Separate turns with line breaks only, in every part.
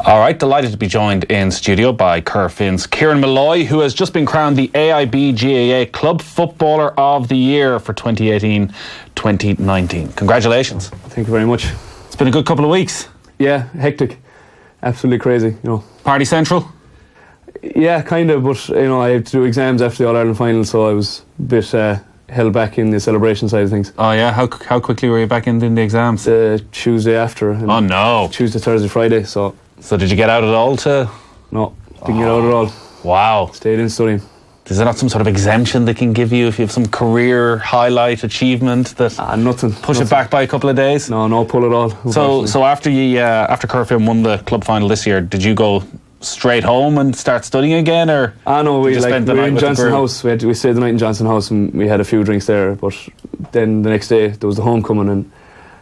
All right, delighted to be joined in studio by Corofin's Kieran Molloy, who has just been crowned the AIB GAA Club Footballer of the Year for 2018-2019. Congratulations.
Thank you very much.
It's been a good couple of weeks.
Yeah, hectic. Absolutely crazy,
Party central?
Yeah, kind of, but, I had to do exams after the All-Ireland final, so I was a bit held back in the celebration side of things.
Oh, yeah? How quickly were you back in the exams?
Tuesday after.
Oh, no.
Tuesday, Thursday, Friday, So
did you get out at all
No, didn't get out at all.
Wow.
Stayed in studying.
Is there not some sort of exemption they can give you if you have some career highlight achievement that
nothing.
It back by a couple of days?
No pull at all.
So after Corofin won the club final this year, did you go straight home and start studying again, or?
No, we were in Johnson House. We stayed the night in Johnson House and we had a few drinks there. But then the next day there was the homecoming and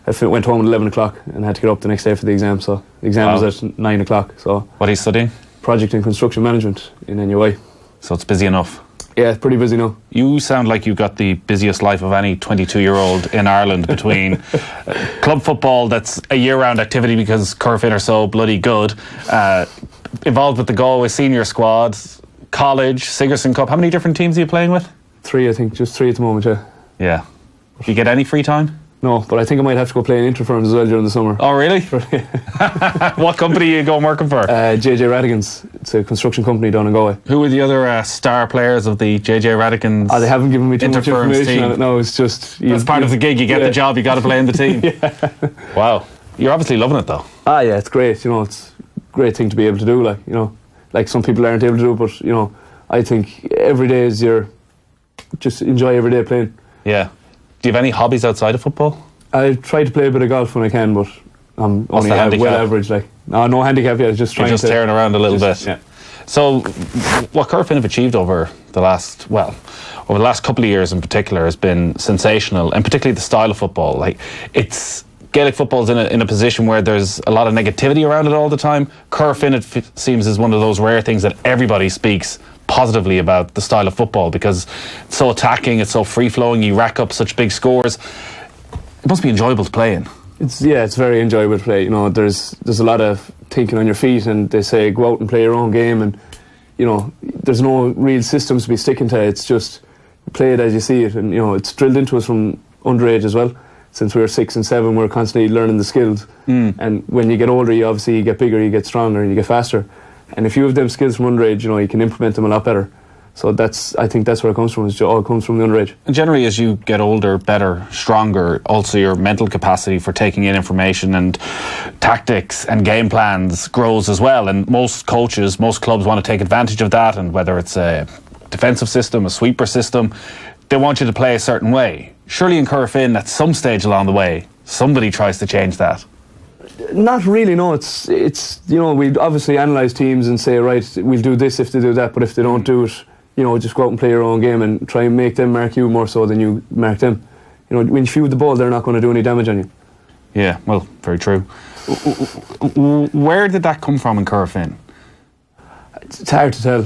I went home at 11 o'clock and had to get up the next day for the exam. So the exam was at 9 o'clock. So
what are you studying?
Project and Construction Management in NUI.
So it's busy enough.
Yeah, it's pretty busy now.
You sound like you've got the busiest life of any 22-year-old in Ireland between club football, that's a year-round activity because Corofin are so bloody good, involved with the Galway senior squad, college, Sigerson Cup. How many different teams are you playing with?
3, I think. Just 3 at the moment, yeah.
Yeah. Do you get any free time?
No, but I think I might have to go play in Interfirms as well during the summer.
Oh, really? What company are you going working for?
JJ Radigan's. It's a construction company down in Galway.
Who are the other star players of the JJ Radigan's?
They haven't given me too much information on it. No, it's just...
That's part of the gig. You get the job, you got to play in the team.
Yeah.
Wow. You're obviously loving it, though.
Yeah, it's great. It's a great thing to be able to do. Like some people aren't able to do, but, I think every day is just enjoy every day playing.
Yeah. Do you have any hobbies outside of football?
I try to play a bit of golf when I can, but I'm only well average. No handicap yet. Just trying.
You're just tearing around a little bit.
Yeah.
So, what Corofin have achieved over the last couple of years in particular has been sensational, and particularly the style of football. Gaelic football's in a position where there's a lot of negativity around it all the time. Corofin, it seems, is one of those rare things that everybody speaks positively about the style of football because it's so attacking, it's so free-flowing, you rack up such big scores. It must be enjoyable to play in.
It's very enjoyable to play. There's a lot of thinking on your feet, and they say go out and play your own game, and there's no real systems to be sticking to. It's just play it as you see it, and it's drilled into us from underage as well. Since we were 6 and 7, we're constantly learning the skills, and when you get older, you get bigger, you get stronger, and you get faster. And if you have them skills from underage, you can implement them a lot better. So I think that's where it comes from. It all comes from the underage.
And generally, as you get older, better, stronger, also your mental capacity for taking in information and tactics and game plans grows as well. And most coaches, most clubs want to take advantage of that. And whether it's a defensive system, a sweeper system, they want you to play a certain way. Surely in Corofin, at some stage along the way, somebody tries to change that.
Not really, no. It's we obviously analyse teams and say, right, we'll do this if they do that, but if they don't do it, just go out and play your own game and try and make them mark you more so than you mark them. When you field the ball, they're not going to do any damage on you.
Yeah, well, very true. Where did that come from in Corofin?
It's hard to tell.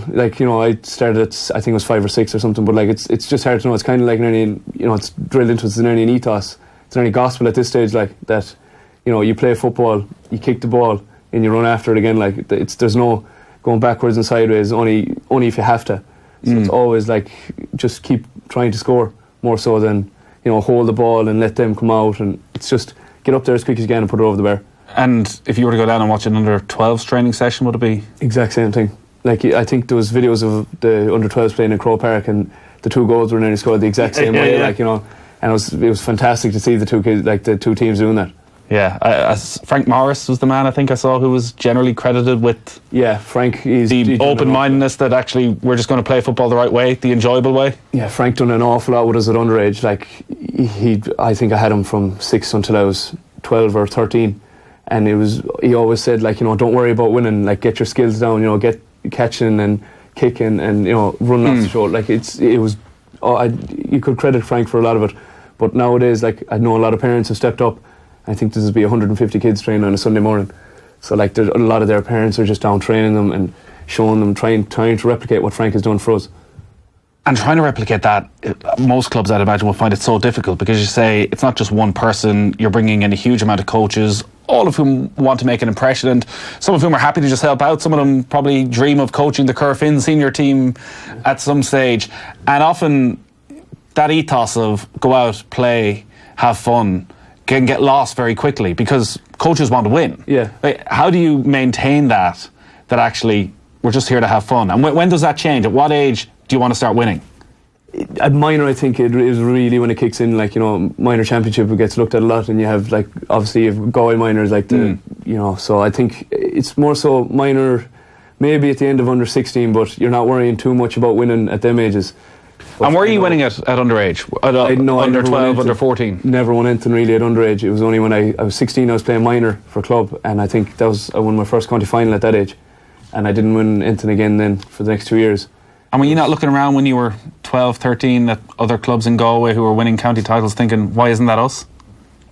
I started at, I think it was 5 or 6 or something, but it's just hard to know. It's kind of like it's drilled into us. It's nearly an ethos. It's nearly gospel at this stage, that. You play football, you kick the ball, and you run after it again. There's no going backwards and sideways. Only if you have to. So it's always just keep trying to score more so than hold the ball and let them come out. And it's just get up there as quick as you can and put it over the bar.
And if you were to go down and watch an under-12s training session, would it be
exact same thing? I think there was videos of the under-12s playing in Crow Park, and the 2 goals were nearly scored the exact same way.
Yeah.
And it was fantastic to see the 2 kids, the 2 teams doing that.
Yeah, Frank Morris was the man I think I saw who was generally credited with
Frank.
The open-mindedness that actually we're just going to play football the right way, the enjoyable way.
Yeah, Frank done an awful lot with us at underage. I think I had him from 6 until I was 12 or 13, and he always said don't worry about winning, get your skills down, get catching and kicking and running off the shoulder. You could credit Frank for a lot of it, but nowadays I know a lot of parents have stepped up. I think this would be 150 kids training on a Sunday morning. So a lot of their parents are just down training them and showing them, trying to replicate what Frank has done for us.
And trying to replicate that, most clubs I'd imagine will find it so difficult, because you say it's not just one person, you're bringing in a huge amount of coaches, all of whom want to make an impression, and some of whom are happy to just help out. Some of them probably dream of coaching the Corofin senior team at some stage. And often that ethos of go out, play, have fun can get lost very quickly because coaches want to win.
Yeah.
Like, how do you maintain that actually we're just here to have fun? And when does that change? At what age do you want to start winning?
At minor, I think it is really when it kicks in. Like, you know, minor championship gets looked at a lot, and you have, like, obviously you have Galway minors, like the you know. So I think it's more so minor, maybe at the end of under 16, but you're not worrying too much about winning at them ages. But
and were you winning at underage? Under 12, under 14?
Never won anything really at underage. It was only when I was 16 I was playing minor for club, and I think I won my first county final at that age, and I didn't win anything again then for the next 2 years.
And were you not looking around when you were 12, 13 at other clubs in Galway who were winning county titles thinking, why isn't that us?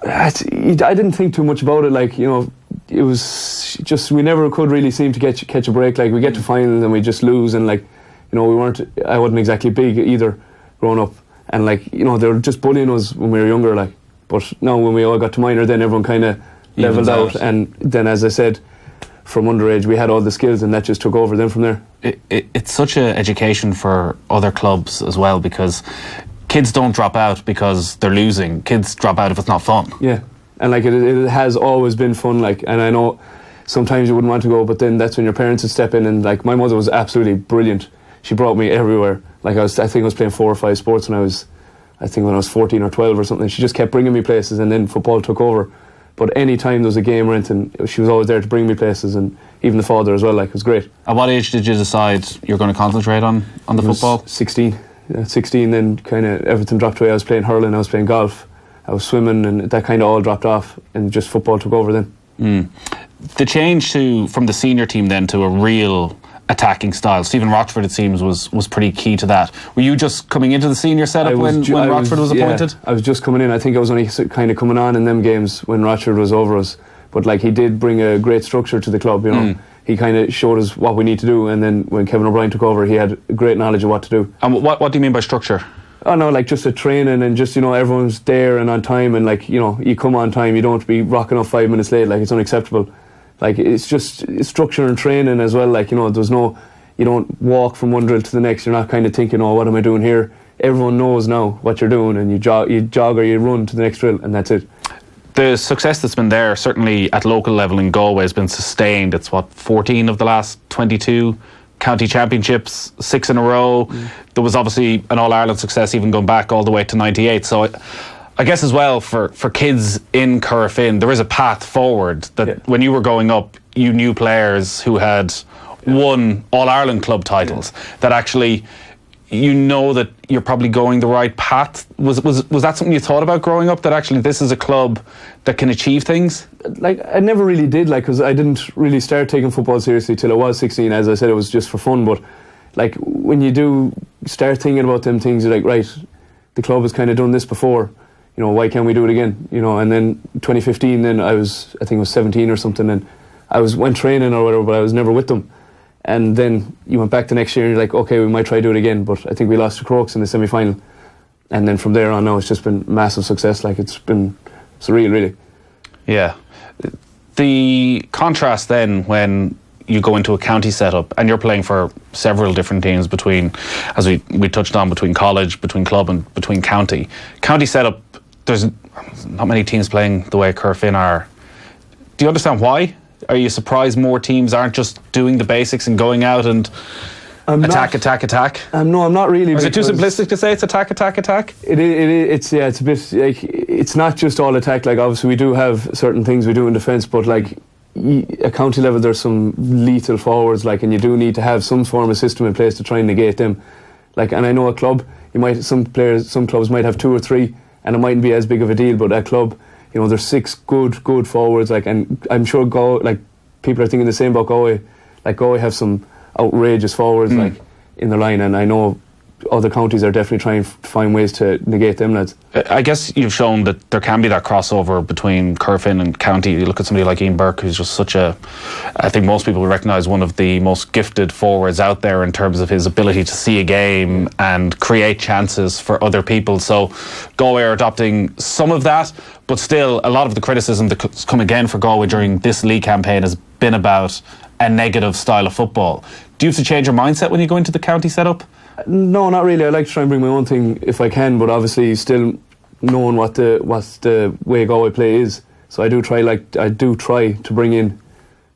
I didn't think too much about it. Like, you know, it was just, we never could really seem to catch a break. Like, we get to finals and we just lose, and, like, you know, I wasn't exactly big either growing up, and, like, you know, they were just bullying us when we were younger, like. But now when we all got to minor, then everyone kind of levelled out, and then, as I said, from underage we had all the skills, and that just took over then from there.
It's such an education for other clubs as well, because kids don't drop out because they're losing. Kids drop out if it's not fun.
Yeah, and, like, it has always been fun, like, and I know sometimes you wouldn't want to go, but then that's when your parents would step in, and, like, my mother was absolutely brilliant. She brought me everywhere. Like, I think I was playing 4 or 5 sports when I was 14 or 12 or something. She just kept bringing me places, and then football took over. But any time there was a game or anything, she was always there to bring me places, and even the father as well. Like, it was great.
At what age did you decide you're going to concentrate on the football?
16. Yeah, 16, then kind of everything dropped away. I was playing hurling, I was playing golf, I was swimming, and that kind of all dropped off, and just football took over then.
The change from the senior team then to a real attacking style, Stephen Rochford, it seems, was pretty key to that. Were you just coming into the senior setup when Rochford was appointed?
Yeah, I was just coming in. I think I was only kind of coming on in them games when Rochford was over us. But, like, he did bring a great structure to the club, you know. He kind of showed us what we need to do, and then when Kevin O'Brien took over, he had great knowledge of what to do.
And what do you mean by structure?
Oh no, like, just a training, and just, you know, everyone's there and on time, and, like, you know, you come on time, you don't be rocking up 5 minutes late. Like, it's unacceptable. Like, it's just structure and training as well. Like, you know, you don't walk from one drill to the next. You're not kind of thinking, oh, what am I doing here? Everyone knows now what you're doing, and you jog or you run to the next drill, and that's it.
The success that's been there, certainly at local level in Galway, has been sustained. It's 14 of the last 22 county championships, 6 in a row. There was obviously an All-Ireland success even going back all the way to 98. So I guess as well for kids in Corofin, there is a path forward that when you were growing up, you knew players who had won All-Ireland club titles, that actually you know that you're probably going the right path. Was that something you thought about growing up, that actually this is a club that can achieve things?
Like, I never really did, like, because I didn't really start taking football seriously till I was 16. As I said, it was just for fun. But, like, when you do start thinking about them things, you're like, right, the club has kind of done this before, you know, why can't we do it again? You know, and then 2015, then I think I was 17 or something, and went training or whatever, but I was never with them. And then you went back the next year and you're like, okay, we might try to do it again. But I think we lost to Crokes in the semi-final. And then from there on now, it's just been massive success. Like, it's surreal, really. Yeah.
The contrast then when you go into a county setup and you're playing for several different teams between, as we touched on, between college, between club and between county. County setup, there's not many teams playing the way Corofin are. Do you understand why? Are you surprised more teams aren't just doing the basics and going out and attack?
No, I'm not really.
Is it too simplistic to say it's attack?
It's a bit like, it's not just all attack. Like, obviously we do have certain things we do in defence, but, like, at county level there's some lethal forwards, like, and you do need to have some form of system in place to try and negate them. Like, and I know a club, some clubs might have 2 or 3, and it mightn't be as big of a deal, but at club, you know, there's 6 good forwards, like, and I'm sure people are thinking the same about Galway. Like, Galway have some outrageous forwards, like, in their line, and I know other counties are definitely trying to find ways to negate them lads.
I guess you've shown that there can be that crossover between Corofin and county. You look at somebody like Ian Burke, who's just such a, I think most people would recognise, one of the most gifted forwards out there in terms of his ability to see a game and create chances for other people. So Galway are adopting some of that, but still a lot of the criticism that's come again for Galway during this league campaign has been about a negative style of football. Do you have to change your mindset when you go into the county setup?
No, not really. I like to try and bring my own thing if I can, but obviously still knowing what the way Galway play is. So I do try to bring in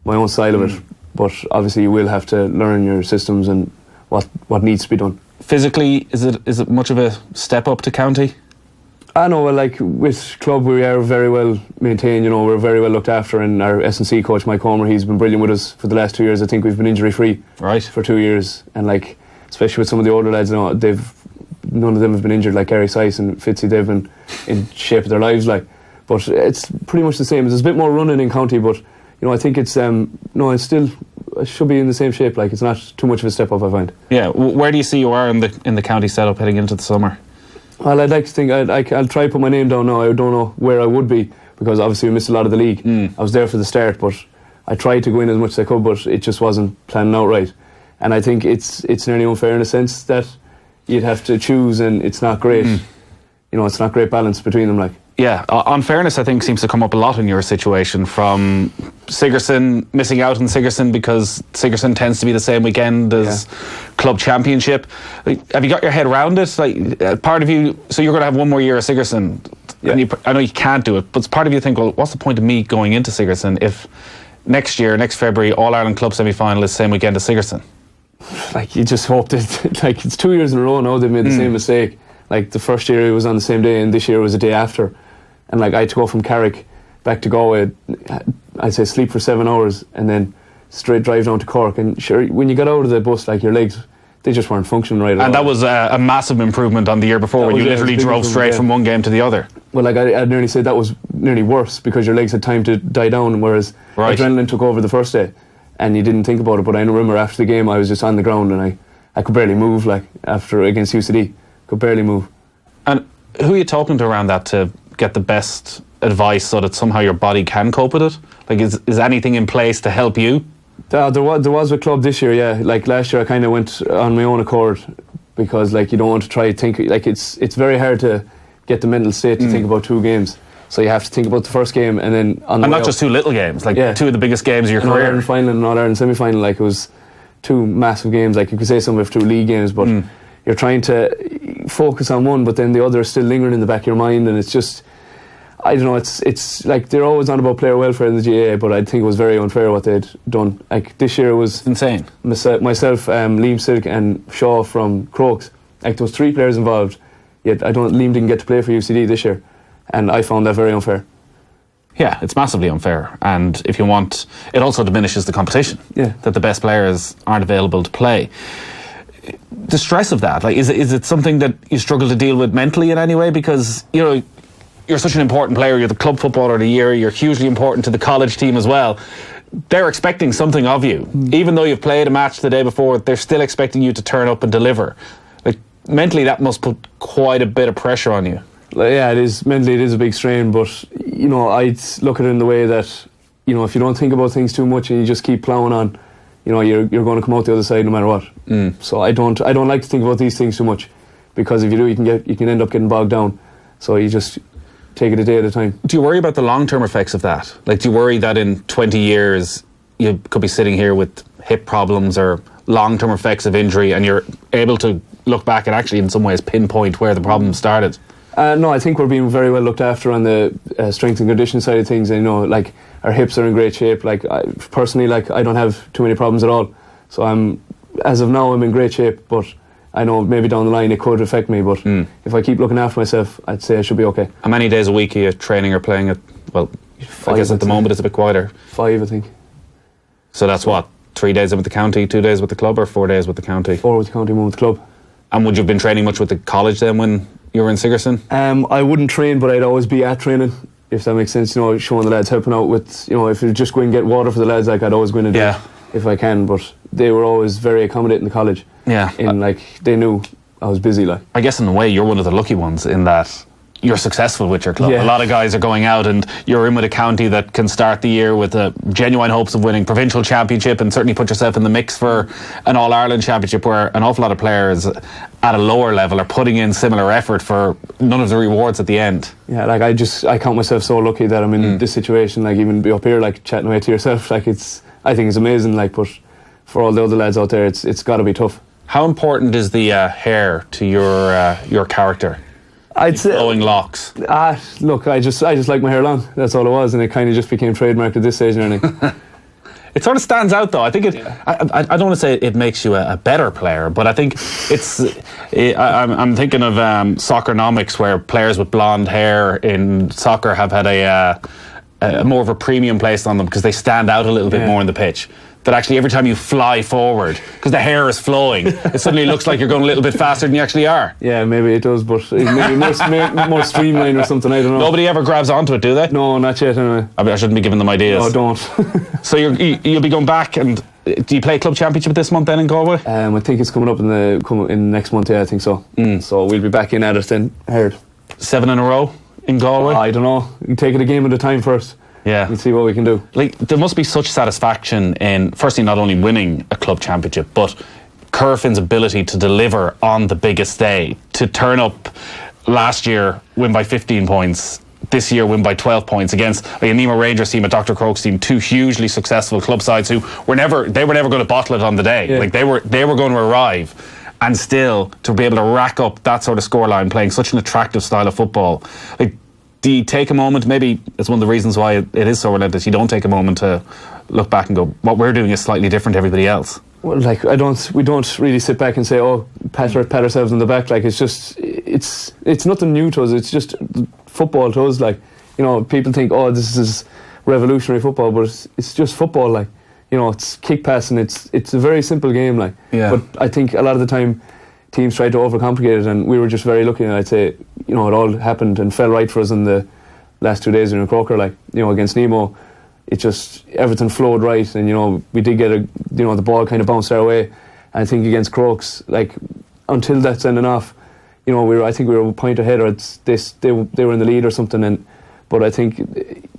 my own style of it. But obviously you will have to learn your systems and what needs to be done.
Physically, is it much of a step up to county?
I know, like with club we are very well maintained, we're very well looked after, and our S&C coach Mike Homer, he's been brilliant with us for the last 2 years. I think we've been injury free for 2 years, and like especially with some of the older lads, none of them have been injured, like Gary Sice and Fitzy. They've been in shape of their lives, like. But it's pretty much the same. There's a bit more running in county, but I think it's I should be in the same shape. Like, it's not too much of a step up, I find.
Yeah. Where do you see you are in the county setup heading into the summer?
Well, I'd like to think I'll try to put my name down now. I don't know where I would be, because obviously we missed a lot of the league. I was there for the start, but I tried to go in as much as I could, but it just wasn't planning out right. And I think it's nearly unfair in a sense that you'd have to choose, and it's not great. It's not great balance between them, like.
Yeah, unfairness I think seems to come up a lot in your situation, from Sigerson, missing out on Sigerson because Sigerson tends to be the same weekend as club championship. Have you got your head around it? Like, part of you, so you're going to have one more year at Sigerson, and I know you can't do it, but part of you think, well, what's the point of me going into Sigerson if next February, All-Ireland Club semi-final is the same weekend as Sigerson?
Like, you just hope that, like, it's 2 years in a row now they've made the same mistake. Like, the first year it was on the same day, and this year it was a day after. And like, I had to go from Carrick back to Galway, I'd say sleep for 7 hours and then straight drive down to Cork. And sure, when you got out of the bus, like, your legs, they just weren't functioning right at all.
And that was a massive improvement on the year before, when you literally drove straight from one game to the other.
Well, like, I'd nearly say that was nearly worse, because your legs had time to die down, whereas adrenaline took over the first day and you didn't think about it. But I remember after the game I was just on the ground and I could barely move, like, after against UCD. Could barely move. And
who are you talking to around that to get the best advice so that somehow your body can cope with it? Like, is anything in place to help you?
There was a club this year, yeah. Like, last year I kind of went on my own accord, because like, you don't want to try to think, like, it's very hard to get the mental state to think about 2 games. So you have to think about the first game, and then on the
and not just 2 little games, like 2 of the biggest games of your career.
All-Ireland final and All-Ireland semi-final, like, it was 2 massive games. Like, you could say some of 2 league games, but you're trying to focus on one, but then the other is still lingering in the back of your mind, and it's just, I don't know, it's like, they're always on about player welfare in the GAA, but I think it was very unfair what they'd done. Like, this year it was
insane.
Myself, Liam Silk and Shaw from Crokes, like, there was 3 players involved, yet Liam didn't get to play for UCD this year, and I found that very unfair.
Yeah, it's massively unfair, and if you want, it also diminishes the competition, that the best players aren't available to play. The stress of that, like, is it something that you struggle to deal with mentally in any way? Because, you're such an important player, you're the club footballer of the year, you're hugely important to the college team as well. They're expecting something of you. Even though you've played a match the day before, they're still expecting you to turn up and deliver. Like, mentally that must put quite a bit of pressure on you.
Yeah, it is. Mentally it is a big strain, but I'd look at it in the way that, if you don't think about things too much and you just keep ploughing on, you're going to come out the other side no matter what. So I don't like to think about these things too much, because if you do, you can end up getting bogged down. So you just take it a day at a time.
Do you worry about the long-term effects of that? Like, do you worry that in 20 years you could be sitting here with hip problems or long-term effects of injury, and you're able to look back and actually in some ways pinpoint where the problem started?
No, I think we're being very well looked after on the strength and conditioning side of things. And, like, our hips are in great shape. Like, personally, like, I don't have too many problems at all. So as of now, I'm in great shape, but I know maybe down the line it could affect me. But if I keep looking after myself, I'd say I should be okay.
How many days a week are you training or playing at? Well, 5, I guess at the moment it's a bit quieter.
5, I think.
So that's what, 3 days with the county, 2 days with the club, or 4 days with the county?
4 with the county, 1 with the club.
And would you have been training much with the college then when you were in Sigerson?
I wouldn't train, but I'd always be at training, if that makes sense. Showing the lads, helping out with, if you just go and get water for the lads, like, I'd always go in and do it if I can. But they were always very accommodating in the college.
Yeah.
Like, they knew I was busy. Like,
I guess in a way you're one of the lucky ones in that you're successful with your club.
Yeah.
A lot of guys are going out and you're in with a county that can start the year with genuine hopes of winning provincial championship and certainly put yourself in the mix for an All-Ireland championship, where an awful lot of players at a lower level are putting in similar effort for none of the rewards at the end.
yeah, like I count myself so lucky that I'm in this situation. Like, even be up here, like chatting away to yourself, like I think it's amazing. Like, but for all the other lads out there, it's got to be tough.
How important is the hair to your character?
I'd say
Flowing locks.
Look, I just like my hair long. That's all it was, and it kind of just became trademarked at this stage and everything.
It sort of stands out, though. I think I don't want to say it makes you a better player, but I think I'm thinking of soccernomics, where players with blonde hair in soccer have had a more of a premium placed on them because they stand out a little bit more in the pitch. That actually every time you fly forward, because the hair is flowing, it suddenly looks like you're going a little bit faster than you actually are.
Yeah, maybe it does, but it maybe more streamlined or something. I don't know.
Nobody ever grabs onto it, do they?
No, not yet. Anyway.
I shouldn't be giving them ideas.
No, don't.
So you'll be going back, and do you play club championship this month then in Galway?
I think it's coming up in next month. Yeah, I think so. So we'll be back in at it then. Heard
7 in a row in Galway.
I don't know. You take it a game at a time first.
Yeah.
We'll see what we can do.
Like, there must be such satisfaction in, firstly, not only winning a club championship, but Corofin's ability to deliver on the biggest day, to turn up last year, win by 15 points, this year win by 12 points against like a Nemo Rangers team, a Dr. Croke's team, two hugely successful club sides who were never going to bottle it on the day.
Yeah.
Like, they were going to arrive, and still to be able to rack up that sort of scoreline, playing such an attractive style of football. Like, do you take a moment? Maybe it's one of the reasons why it is so relentless. You don't take a moment to look back and go, what we're doing is slightly different to everybody else.
Well, like, we don't really sit back and say, oh, pat ourselves on the back. Like, it's nothing new to us. It's just football to us. Like, you know, people think, oh, this is revolutionary football, but it's just football. Like, you know, it's kick passing. It's a very simple game. Like,
yeah.
But I think a lot of the time teams try to overcomplicate it, and we were just very lucky. And I'd say, you know, it all happened and fell right for us in the last 2 days in Croker. Like, you know, against Nemo, it just, everything flowed right, and, you know, we did get the ball kind of bounced our way. And I think against Crokes, like, until that sending off, you know, I think we were a point ahead, or they were in the lead or something. But I think,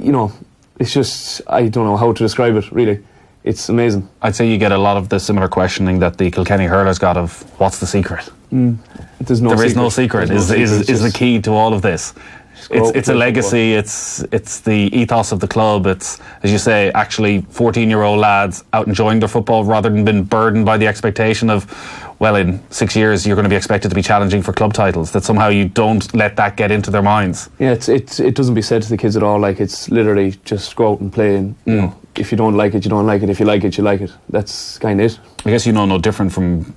you know, it's just, I don't know how to describe it really. It's amazing.
I'd say you get a lot of the similar questioning that the Kilkenny hurlers got of, what's the secret?
There is no secret.
Is the key to all of this. It's a legacy.
Football.
It's the ethos of the club. It's, as you say, actually 14-year-old lads out enjoying their football rather than being burdened by the expectation of, well, in 6 years you're going to be expected to be challenging for club titles. That somehow you don't let that get into their minds.
Yeah, it doesn't be said to the kids at all. Like, it's literally just go out and play, and you know, if you don't like it, you don't like it. If you like it, you like it. That's kind of it.
I guess you know no different from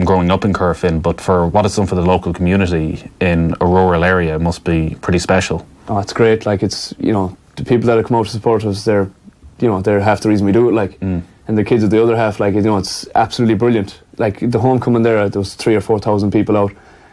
growing up in Corofin, but for what it's done for the local community in a rural area, it must be pretty special.
Oh, it's great. Like, it's, you know, the people that come out to support us, they're half the reason we do it. Like, and the kids are the other half. Like, you know, it's absolutely brilliant. Like, the homecoming there was 3,000 or 4,000 people out,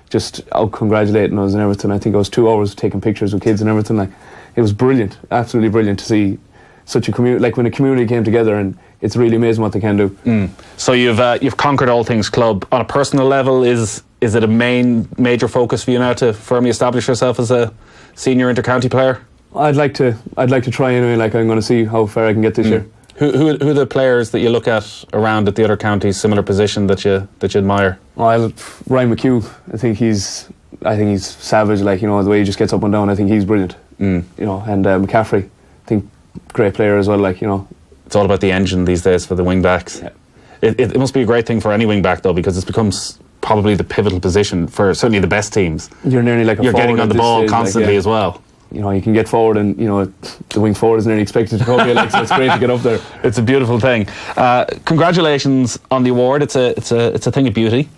just out congratulating us and everything. I think it was 2 hours taking pictures with kids and everything. Like, it was brilliant, absolutely brilliant to see such a community. Like, when a community came together, and it's really amazing what they can do.
So you've conquered all things club. On a personal level, is it a major focus for you now to firmly establish yourself as a senior intercounty player? I'd
like to try anyway. Like, I'm going to see how far I can get this year.
Who are the players that you look at around at the other counties, similar position, that you admire?
Ryan McHugh. I think he's savage. Like, you know, the way he just gets up and down. I think he's brilliant. You know, and McCaffrey, I think, great player as well. Like, you know,
it's all about the engine these days for the wing backs.
Yeah.
It must be a great thing for any wing back though, because it becomes probably the pivotal position for certainly the best teams.
You're nearly like
you're getting on the ball stage, constantly, like, yeah, as well.
You know, you can get forward, and, you know, the wing forward is nearly expected to go. Like, so it's great to get up there.
It's a beautiful thing. Congratulations on the award. It's a thing of beauty.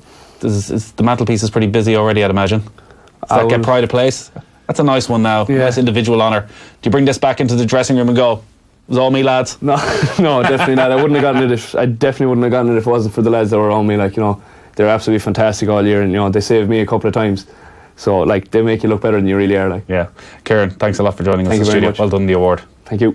The mantelpiece is pretty busy already, I'd imagine. Does that get pride of place? That's a nice one now. Yeah. Nice individual honour. Do you bring this back into the dressing room and go, it was all me, lads?
No, definitely not. I definitely wouldn't have gotten it if it wasn't for the lads that were around me. Like, you know, they're absolutely fantastic all year, and, you know, they saved me a couple of times. So, like, they make you look better than you really are. Like,
yeah. Kieran, thanks a lot for joining us in the
studio.
Well done, the award.
Thank you.